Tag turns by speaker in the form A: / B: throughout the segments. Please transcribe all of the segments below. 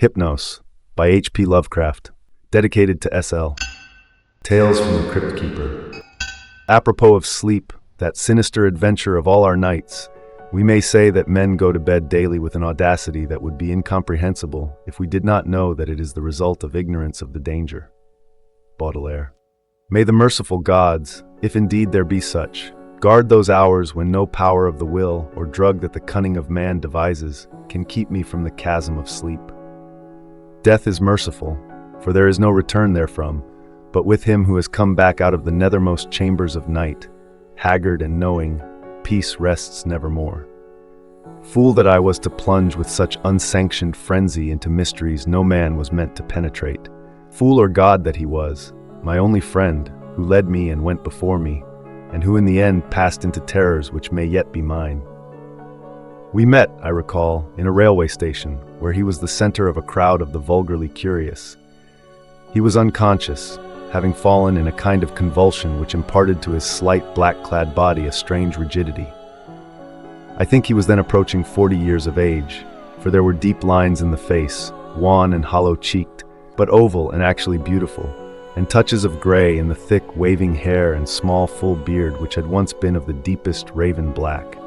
A: Hypnos by H.P. Lovecraft, dedicated to S.L. Tales from the Cryptkeeper. Apropos of sleep, that sinister adventure of all our nights, we may say that men go to bed daily with an audacity that would be incomprehensible if we did not know that it is the result of ignorance of the danger. Baudelaire. May the merciful gods, if indeed there be such, guard those hours when no power of the will or drug that the cunning of man devises can keep me from the chasm of sleep. Death is merciful, for there is no return therefrom, but with him who has come back out of the nethermost chambers of night, haggard and knowing, peace rests nevermore. Fool that I was to plunge with such unsanctioned frenzy into mysteries no man was meant to penetrate. Fool or god that he was, my only friend, who led me and went before me, and who in the end passed into terrors which may yet be mine. We met, I recall, in a railway station, where he was the center of a crowd of the vulgarly curious. He was unconscious, having fallen in a kind of convulsion which imparted to his slight black-clad body a strange rigidity. I think he was then approaching 40 years of age, for there were deep lines in the face, wan and hollow-cheeked, but oval and actually beautiful, and touches of gray in the thick, waving hair and small, full beard which had once been of the deepest raven black.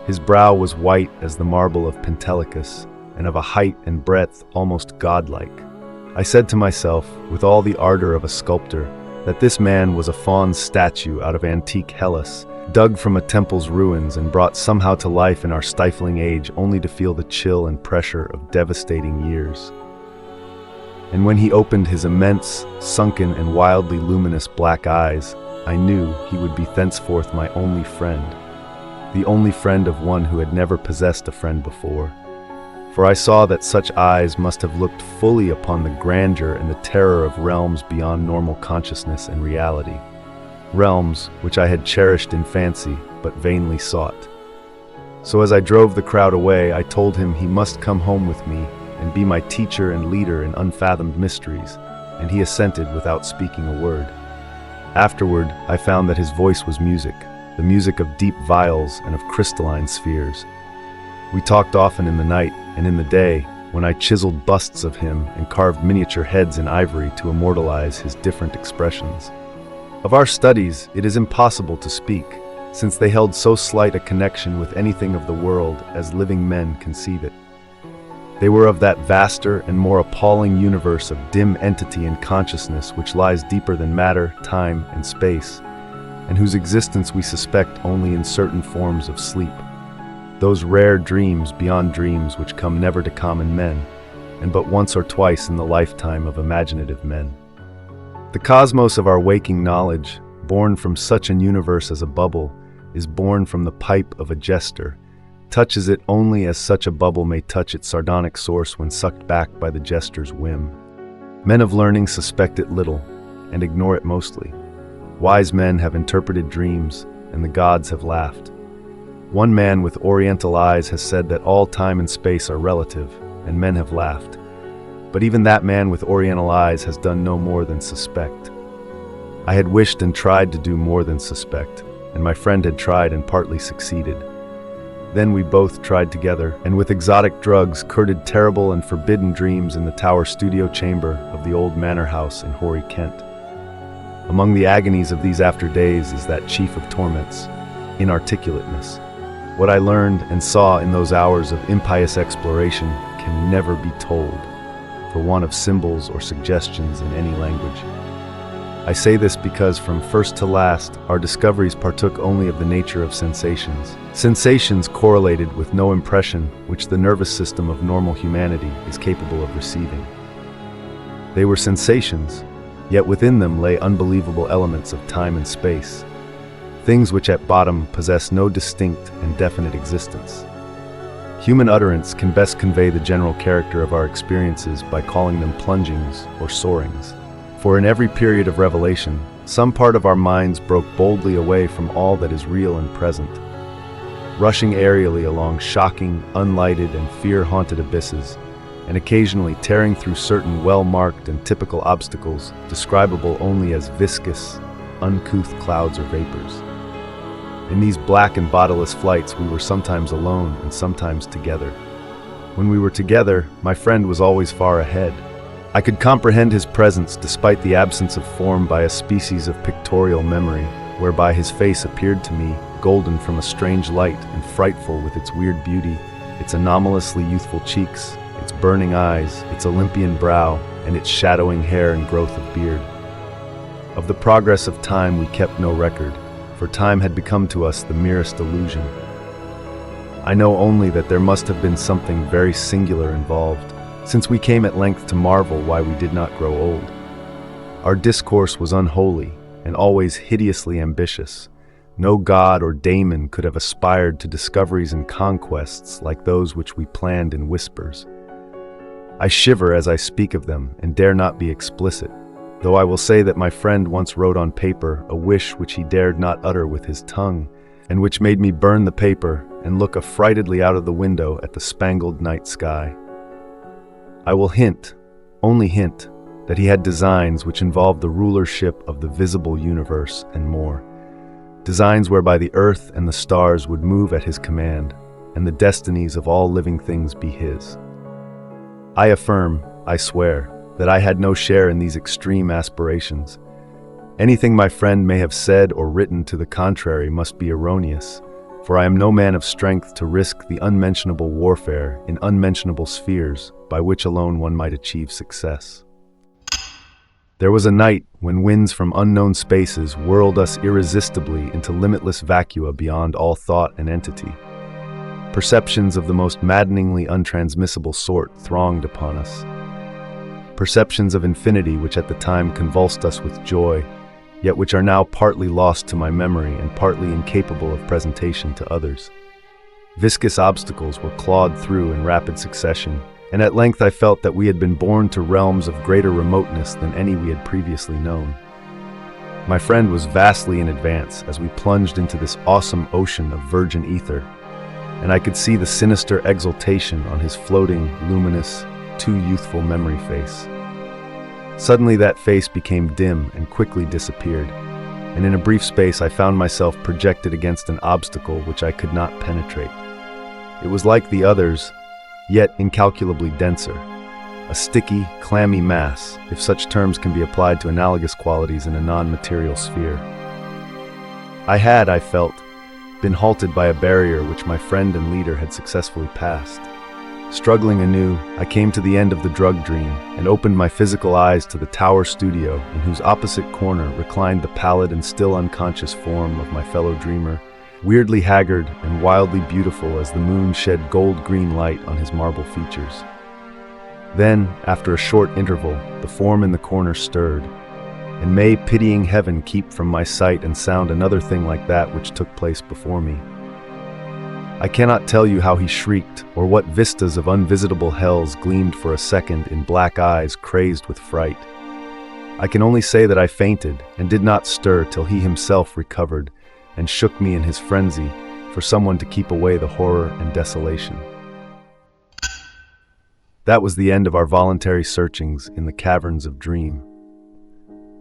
A: His brow was white as the marble of Pentelicus, and of a height and breadth almost godlike. I said to myself, with all the ardor of a sculptor, that this man was a faun's statue out of antique Hellas, dug from a temple's ruins and brought somehow to life in our stifling age only to feel the chill and pressure of devastating years. And when he opened his immense, sunken and wildly luminous black eyes, I knew he would be thenceforth my only friend. The only friend of one who had never possessed a friend before. For I saw that such eyes must have looked fully upon the grandeur and the terror of realms beyond normal consciousness and reality. Realms which I had cherished in fancy, but vainly sought. So as I drove the crowd away, I told him he must come home with me and be my teacher and leader in unfathomed mysteries, and he assented without speaking a word. Afterward, I found that his voice was music, the music of deep viols and of crystalline spheres. We talked often in the night and in the day, when I chiseled busts of him and carved miniature heads in ivory to immortalize his different expressions. Of our studies, it is impossible to speak, since they held so slight a connection with anything of the world as living men conceive it. They were of that vaster and more appalling universe of dim entity and consciousness which lies deeper than matter, time, and space, and whose existence we suspect only in certain forms of sleep. Those rare dreams beyond dreams which come never to common men, and but once or twice in the lifetime of imaginative men. The cosmos of our waking knowledge, born from such an universe as a bubble, is born from the pipe of a jester, touches it only as such a bubble may touch its sardonic source when sucked back by the jester's whim. Men of learning suspect it little, and ignore it mostly. Wise men have interpreted dreams, and the gods have laughed. One man with oriental eyes has said that all time and space are relative, and men have laughed. But even that man with oriental eyes has done no more than suspect. I had wished and tried to do more than suspect, and my friend had tried and partly succeeded. Then we both tried together, and with exotic drugs courted terrible and forbidden dreams in the tower studio chamber of the old manor house in hoary Kent. Among the agonies of these after days is that chief of torments, inarticulateness. What I learned and saw in those hours of impious exploration can never be told, for want of symbols or suggestions in any language. I say this because from first to last, our discoveries partook only of the nature of sensations. Sensations correlated with no impression which the nervous system of normal humanity is capable of receiving. They were sensations, yet within them lay unbelievable elements of time and space, things which at bottom possess no distinct and definite existence. Human utterance can best convey the general character of our experiences by calling them plungings or soarings. For in every period of revelation, some part of our minds broke boldly away from all that is real and present, rushing aerially along shocking, unlighted, and fear-haunted abysses, and occasionally tearing through certain well-marked and typical obstacles, describable only as viscous, uncouth clouds or vapors. In these black and bodiless flights we were sometimes alone and sometimes together. When we were together, my friend was always far ahead. I could comprehend his presence despite the absence of form by a species of pictorial memory, whereby his face appeared to me, golden from a strange light and frightful with its weird beauty, its anomalously youthful cheeks, its burning eyes, its Olympian brow, and its shadowing hair and growth of beard. Of the progress of time we kept no record, for time had become to us the merest illusion. I know only that there must have been something very singular involved, since we came at length to marvel why we did not grow old. Our discourse was unholy, and always hideously ambitious. No god or daemon could have aspired to discoveries and conquests like those which we planned in whispers. I shiver as I speak of them, and dare not be explicit, though I will say that my friend once wrote on paper a wish which he dared not utter with his tongue, and which made me burn the paper and look affrightedly out of the window at the spangled night sky. I will hint, only hint, that he had designs which involved the rulership of the visible universe and more. Designs whereby the earth and the stars would move at his command, and the destinies of all living things be his. I affirm, I swear, that I had no share in these extreme aspirations. Anything my friend may have said or written to the contrary must be erroneous, for I am no man of strength to risk the unmentionable warfare in unmentionable spheres by which alone one might achieve success. There was a night when winds from unknown spaces whirled us irresistibly into limitless vacua beyond all thought and entity. Perceptions of the most maddeningly untransmissible sort thronged upon us. Perceptions of infinity which at the time convulsed us with joy, yet which are now partly lost to my memory and partly incapable of presentation to others. Viscous obstacles were clawed through in rapid succession, and at length I felt that we had been borne to realms of greater remoteness than any we had previously known. My friend was vastly in advance as we plunged into this awesome ocean of virgin ether, and I could see the sinister exultation on his floating, luminous, too youthful memory face. Suddenly that face became dim and quickly disappeared, and in a brief space I found myself projected against an obstacle which I could not penetrate. It was like the others, yet incalculably denser, a sticky, clammy mass, if such terms can be applied to analogous qualities in a non-material sphere. I had, I felt, been halted by a barrier which my friend and leader had successfully passed. Struggling anew, I came to the end of the drug dream and opened my physical eyes to the tower studio in whose opposite corner reclined the pallid and still unconscious form of my fellow dreamer, weirdly haggard and wildly beautiful as the moon shed gold-green light on his marble features. Then, after a short interval, the form in the corner stirred, and may pitying heaven keep from my sight and sound another thing like that which took place before me. I cannot tell you how he shrieked, or what vistas of unvisitable hells gleamed for a second in black eyes crazed with fright. I can only say that I fainted and did not stir till he himself recovered and shook me in his frenzy for someone to keep away the horror and desolation. That was the end of our voluntary searchings in the caverns of dream.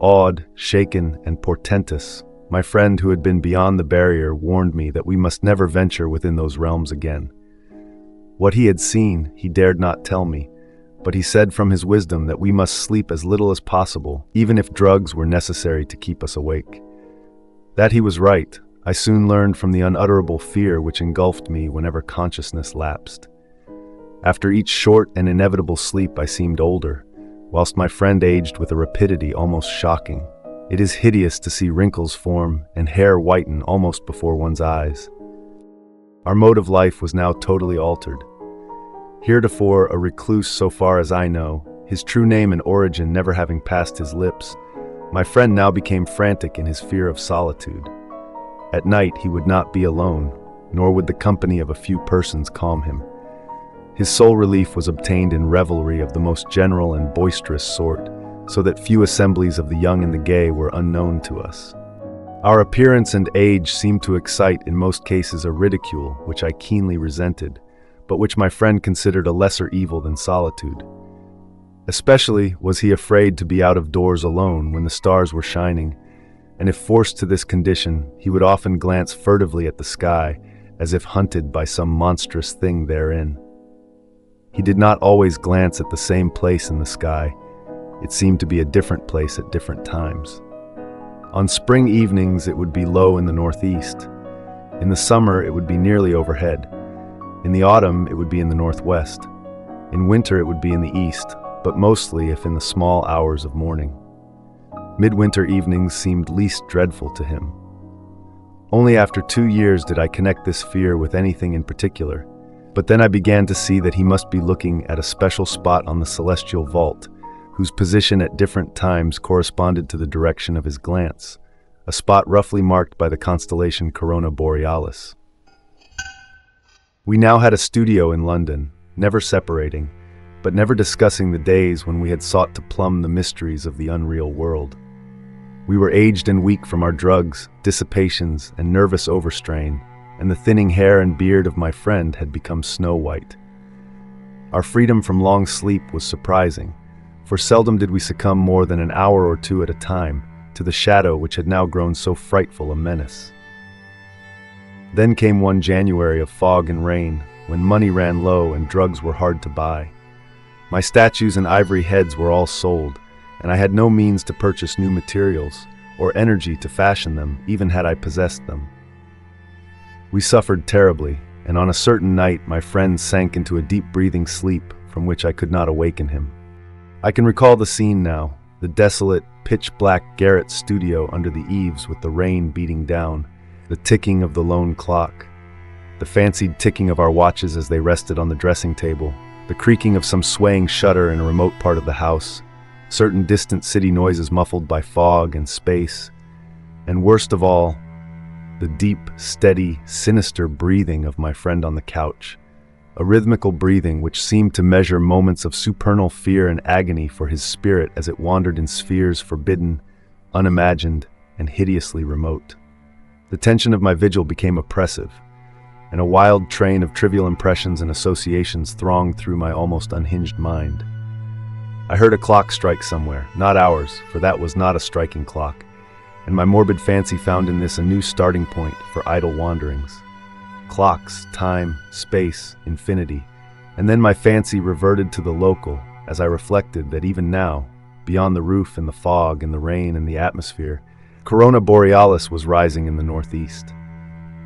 A: Awed, shaken, and portentous, my friend who had been beyond the barrier warned me that we must never venture within those realms again. What he had seen, he dared not tell me, but he said from his wisdom that we must sleep as little as possible, even if drugs were necessary to keep us awake. That he was right, I soon learned from the unutterable fear which engulfed me whenever consciousness lapsed. After each short and inevitable sleep I seemed older, whilst my friend aged with a rapidity almost shocking. It is hideous to see wrinkles form and hair whiten almost before one's eyes. Our mode of life was now totally altered. Heretofore a recluse so far as I know, his true name and origin never having passed his lips, my friend now became frantic in his fear of solitude. At night he would not be alone, nor would the company of a few persons calm him. His sole relief was obtained in revelry of the most general and boisterous sort, so that few assemblies of the young and the gay were unknown to us. Our appearance and age seemed to excite in most cases a ridicule which I keenly resented, but which my friend considered a lesser evil than solitude. Especially was he afraid to be out of doors alone when the stars were shining, and if forced to this condition, he would often glance furtively at the sky, as if hunted by some monstrous thing therein. He did not always glance at the same place in the sky. It seemed to be a different place at different times. On spring evenings, it would be low in the northeast. In the summer, it would be nearly overhead. In the autumn, it would be in the northwest. In winter, it would be in the east, but mostly if in the small hours of morning. Midwinter evenings seemed least dreadful to him. Only after 2 years did I connect this fear with anything in particular, but then I began to see that he must be looking at a special spot on the celestial vault, whose position at different times corresponded to the direction of his glance, a spot roughly marked by the constellation Corona Borealis. We now had a studio in London, never separating, but never discussing the days when we had sought to plumb the mysteries of the unreal world. We were aged and weak from our drugs, dissipations, and nervous overstrain, and the thinning hair and beard of my friend had become snow-white. Our freedom from long sleep was surprising, for seldom did we succumb more than an hour or two at a time to the shadow which had now grown so frightful a menace. Then came one January of fog and rain, when money ran low and drugs were hard to buy. My statues and ivory heads were all sold, and I had no means to purchase new materials, or energy to fashion them, even had I possessed them. We suffered terribly, and on a certain night my friend sank into a deep-breathing sleep from which I could not awaken him. I can recall the scene now, the desolate, pitch-black garret studio under the eaves with the rain beating down, the ticking of the lone clock, the fancied ticking of our watches as they rested on the dressing table, the creaking of some swaying shutter in a remote part of the house, certain distant city noises muffled by fog and space, and worst of all, the deep, steady, sinister breathing of my friend on the couch, a rhythmical breathing which seemed to measure moments of supernal fear and agony for his spirit as it wandered in spheres forbidden, unimagined, and hideously remote. The tension of my vigil became oppressive, and a wild train of trivial impressions and associations thronged through my almost unhinged mind. I heard a clock strike somewhere, not ours, for that was not a striking clock, and my morbid fancy found in this a new starting point for idle wanderings. Clocks, time, space, infinity, and then my fancy reverted to the local as I reflected that even now, beyond the roof and the fog and the rain and the atmosphere, Corona Borealis was rising in the northeast.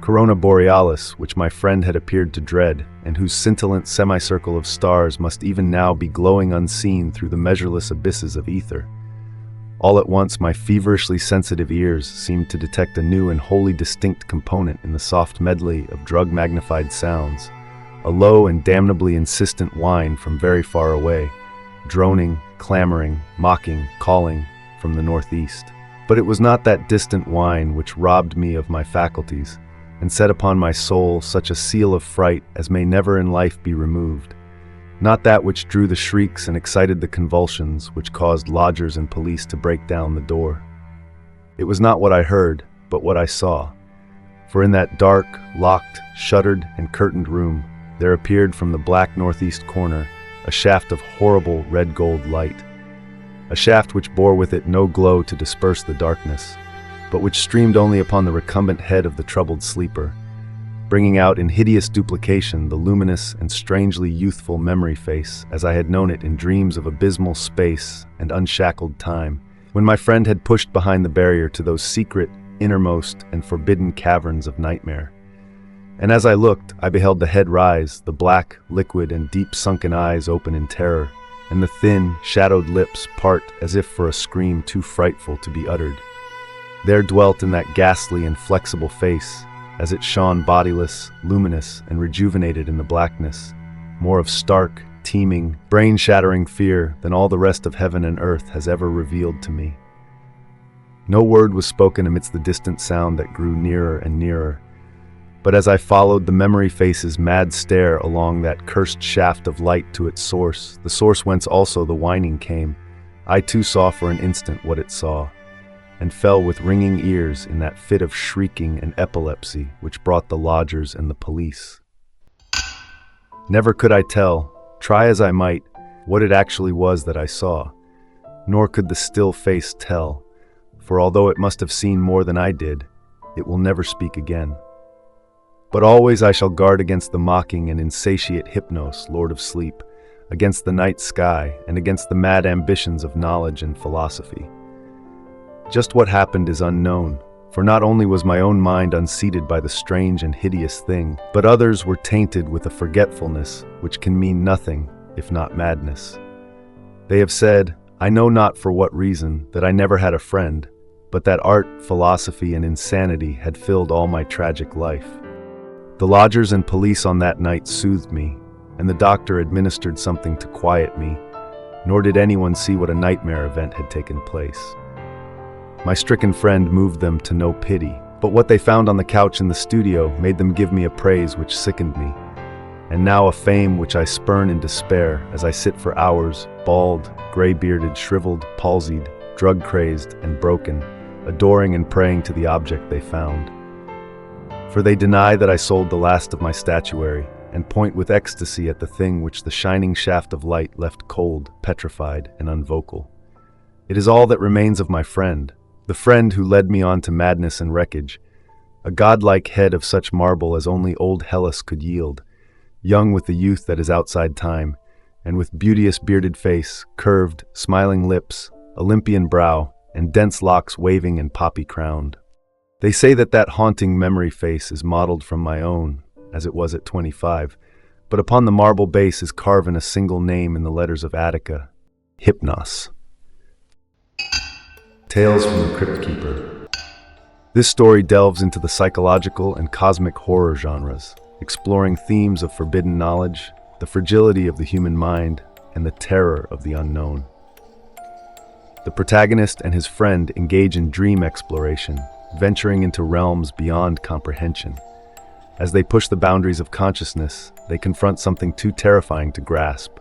A: Corona Borealis, which my friend had appeared to dread, and whose scintillant semicircle of stars must even now be glowing unseen through the measureless abysses of ether. All at once my feverishly sensitive ears seemed to detect a new and wholly distinct component in the soft medley of drug-magnified sounds, a low and damnably insistent whine from very far away, droning, clamoring, mocking, calling from the northeast. But it was not that distant whine which robbed me of my faculties, and set upon my soul such a seal of fright as may never in life be removed. Not that which drew the shrieks and excited the convulsions which caused lodgers and police to break down the door. It was not what I heard, but what I saw. For in that dark, locked, shuttered, and curtained room, there appeared from the black northeast corner a shaft of horrible red-gold light. A shaft which bore with it no glow to disperse the darkness, but which streamed only upon the recumbent head of the troubled sleeper, bringing out in hideous duplication the luminous and strangely youthful memory face as I had known it in dreams of abysmal space and unshackled time, when my friend had pushed behind the barrier to those secret, innermost, and forbidden caverns of nightmare. And as I looked, I beheld the head rise, the black, liquid, and deep-sunken eyes open in terror, and the thin, shadowed lips part as if for a scream too frightful to be uttered. There dwelt in that ghastly and flexible face, as it shone bodiless, luminous, and rejuvenated in the blackness, more of stark, teeming, brain-shattering fear than all the rest of heaven and earth has ever revealed to me. No word was spoken amidst the distant sound that grew nearer and nearer, but as I followed the memory face's mad stare along that cursed shaft of light to its source, the source whence also the whining came, I too saw for an instant what it saw, and fell with ringing ears in that fit of shrieking and epilepsy which brought the lodgers and the police. Never could I tell, try as I might, what it actually was that I saw, nor could the still face tell, for although it must have seen more than I did, it will never speak again. But always I shall guard against the mocking and insatiate Hypnos, Lord of Sleep, against the night sky, and against the mad ambitions of knowledge and philosophy. Just what happened is unknown, for not only was my own mind unseated by the strange and hideous thing, but others were tainted with a forgetfulness which can mean nothing if not madness. They have said, I know not for what reason, that I never had a friend, but that art, philosophy, and insanity had filled all my tragic life. The lodgers and police on that night soothed me, and the doctor administered something to quiet me, nor did anyone see what a nightmare event had taken place. My stricken friend moved them to no pity, but what they found on the couch in the studio made them give me a praise which sickened me, and now a fame which I spurn in despair as I sit for hours, bald, gray-bearded, shriveled, palsied, drug-crazed, and broken, adoring and praying to the object they found. For they deny that I sold the last of my statuary, and point with ecstasy at the thing which the shining shaft of light left cold, petrified, and unvocal. It is all that remains of my friend, the friend who led me on to madness and wreckage, a godlike head of such marble as only old Hellas could yield, young with the youth that is outside time, and with beauteous bearded face, curved, smiling lips, Olympian brow, and dense locks waving and poppy-crowned. They say that that haunting memory face is modeled from my own, as it was at 25, but upon the marble base is carven a single name in the letters of Attica, Hypnos. Tales from the Cryptkeeper. This story delves into the psychological and cosmic horror genres, exploring themes of forbidden knowledge, the fragility of the human mind, and the terror of the unknown. The protagonist and his friend engage in dream exploration, venturing into realms beyond comprehension. As they push the boundaries of consciousness, they confront something too terrifying to grasp.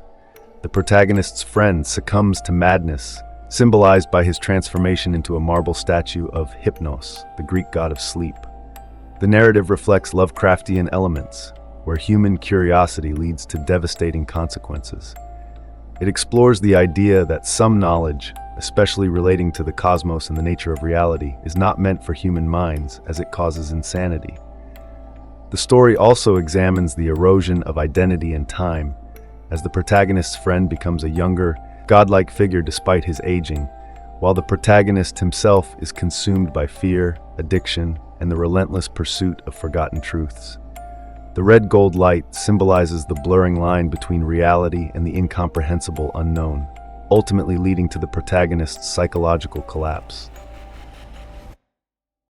A: The protagonist's friend succumbs to madness, symbolized by his transformation into a marble statue of Hypnos, the Greek god of sleep. The narrative reflects Lovecraftian elements, where human curiosity leads to devastating consequences. It explores the idea that some knowledge, especially relating to the cosmos and the nature of reality, is not meant for human minds, as it causes insanity. The story also examines the erosion of identity and time, as the protagonist's friend becomes a younger, godlike figure despite his aging, while the protagonist himself is consumed by fear, addiction, and the relentless pursuit of forgotten truths. The red gold light symbolizes the blurring line between reality and the incomprehensible unknown, ultimately leading to the protagonist's psychological collapse.